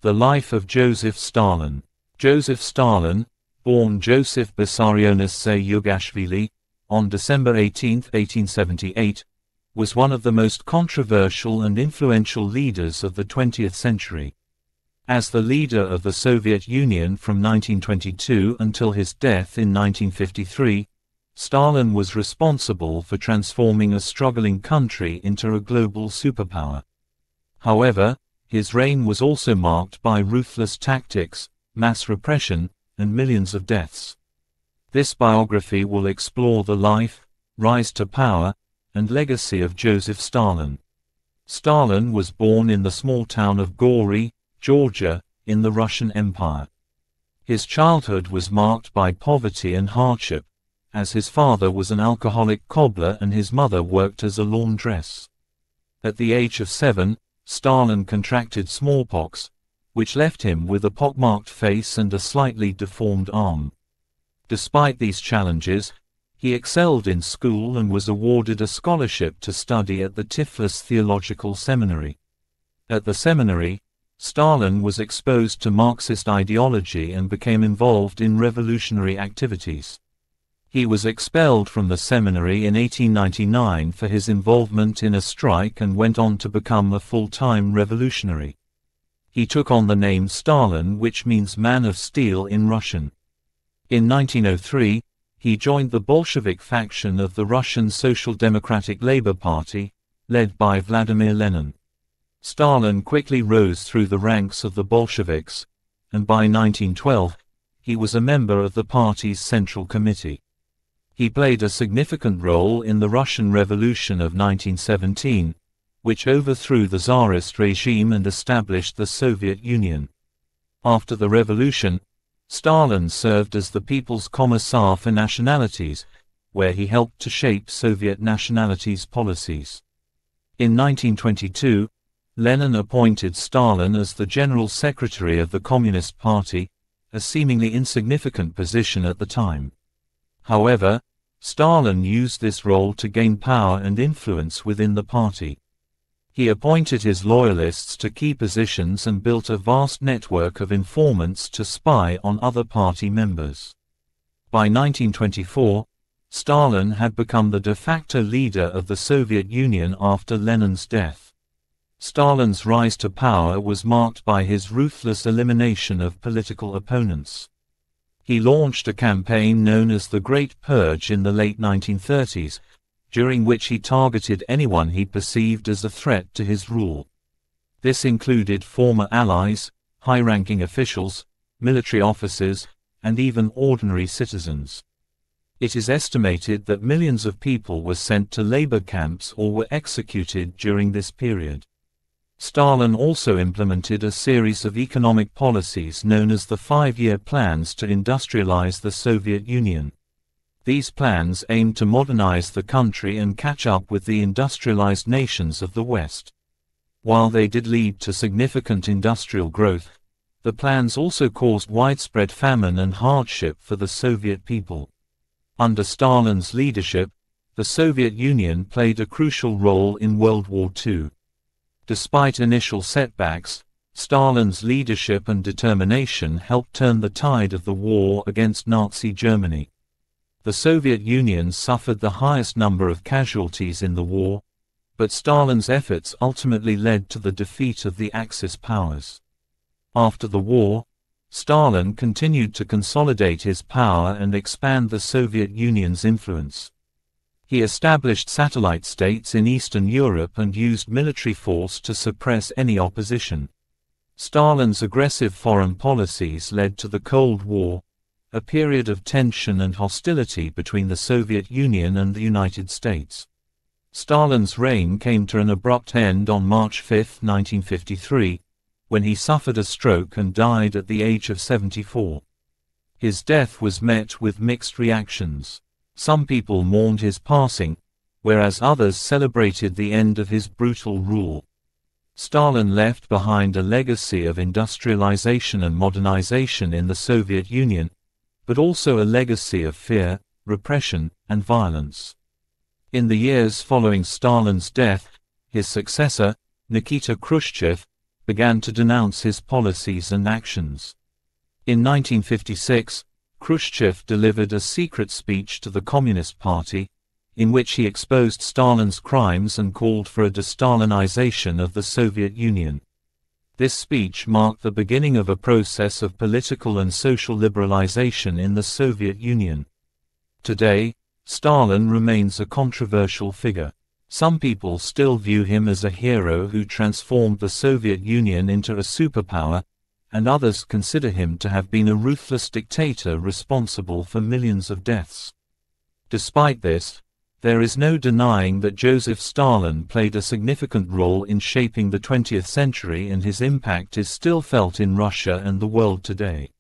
The life of Joseph Stalin. Joseph Stalin, born Joseph Besarionis Jughashvili, on December 18, 1878, was one of the most controversial and influential leaders of the 20th century. As the leader of the Soviet Union from 1922 until his death in 1953, Stalin was responsible for transforming a struggling country into a global superpower. However, his reign was also marked by ruthless tactics, mass repression, and millions of deaths. This biography will explore the life, rise to power, and legacy of Joseph Stalin. Stalin was born in the small town of Gori, Georgia, in the Russian Empire. His childhood was marked by poverty and hardship, as his father was an alcoholic cobbler and his mother worked as a laundress. At the age of 7, Stalin contracted smallpox, which left him with a pockmarked face and a slightly deformed arm. Despite these challenges, he excelled in school and was awarded a scholarship to study at the Tiflis Theological Seminary. At the seminary, Stalin was exposed to Marxist ideology and became involved in revolutionary activities. He was expelled from the seminary in 1899 for his involvement in a strike and went on to become a full-time revolutionary. He took on the name Stalin, which means man of steel in Russian. In 1903, he joined the Bolshevik faction of the Russian Social Democratic Labour Party, led by Vladimir Lenin. Stalin quickly rose through the ranks of the Bolsheviks, and by 1912, he was a member of the party's Central Committee. He played a significant role in the Russian Revolution of 1917, which overthrew the Tsarist regime and established the Soviet Union. After the revolution, Stalin served as the People's Commissar for Nationalities, where he helped to shape Soviet nationalities' policies. In 1922, Lenin appointed Stalin as the General Secretary of the Communist Party, a seemingly insignificant position at the time. However, Stalin used this role to gain power and influence within the party. He appointed his loyalists to key positions and built a vast network of informants to spy on other party members. By 1924, Stalin had become the de facto leader of the Soviet Union after Lenin's death. Stalin's rise to power was marked by his ruthless elimination of political opponents. He launched a campaign known as the Great Purge in the late 1930s, during which he targeted anyone he perceived as a threat to his rule. This included former allies, high-ranking officials, military officers, and even ordinary citizens. It is estimated that millions of people were sent to labor camps or were executed during this period. Stalin also implemented a series of economic policies known as the 5-year plans to industrialize the Soviet Union. These plans aimed to modernize the country and catch up with the industrialized nations of the West. While they did lead to significant industrial growth, the plans also caused widespread famine and hardship for the Soviet people. Under Stalin's leadership, the Soviet Union played a crucial role in World War II. Despite initial setbacks, Stalin's leadership and determination helped turn the tide of the war against Nazi Germany. The Soviet Union suffered the highest number of casualties in the war, but Stalin's efforts ultimately led to the defeat of the Axis powers. After the war, Stalin continued to consolidate his power and expand the Soviet Union's influence. He established satellite states in Eastern Europe and used military force to suppress any opposition. Stalin's aggressive foreign policies led to the Cold War, a period of tension and hostility between the Soviet Union and the United States. Stalin's reign came to an abrupt end on March 5, 1953, when he suffered a stroke and died at the age of 74. His death was met with mixed reactions. Some people mourned his passing, whereas others celebrated the end of his brutal rule. Stalin left behind a legacy of industrialization and modernization in the Soviet Union, but also a legacy of fear, repression, and violence. In the years following Stalin's death, his successor, Nikita Khrushchev, began to denounce his policies and actions. In 1956, Khrushchev delivered a secret speech to the Communist Party, in which he exposed Stalin's crimes and called for a de-Stalinization of the Soviet Union. This speech marked the beginning of a process of political and social liberalization in the Soviet Union. Today, Stalin remains a controversial figure. Some people still view him as a hero who transformed the Soviet Union into a superpower, and others consider him to have been a ruthless dictator responsible for millions of deaths. Despite this, there is no denying that Joseph Stalin played a significant role in shaping the 20th century, and his impact is still felt in Russia and the world today.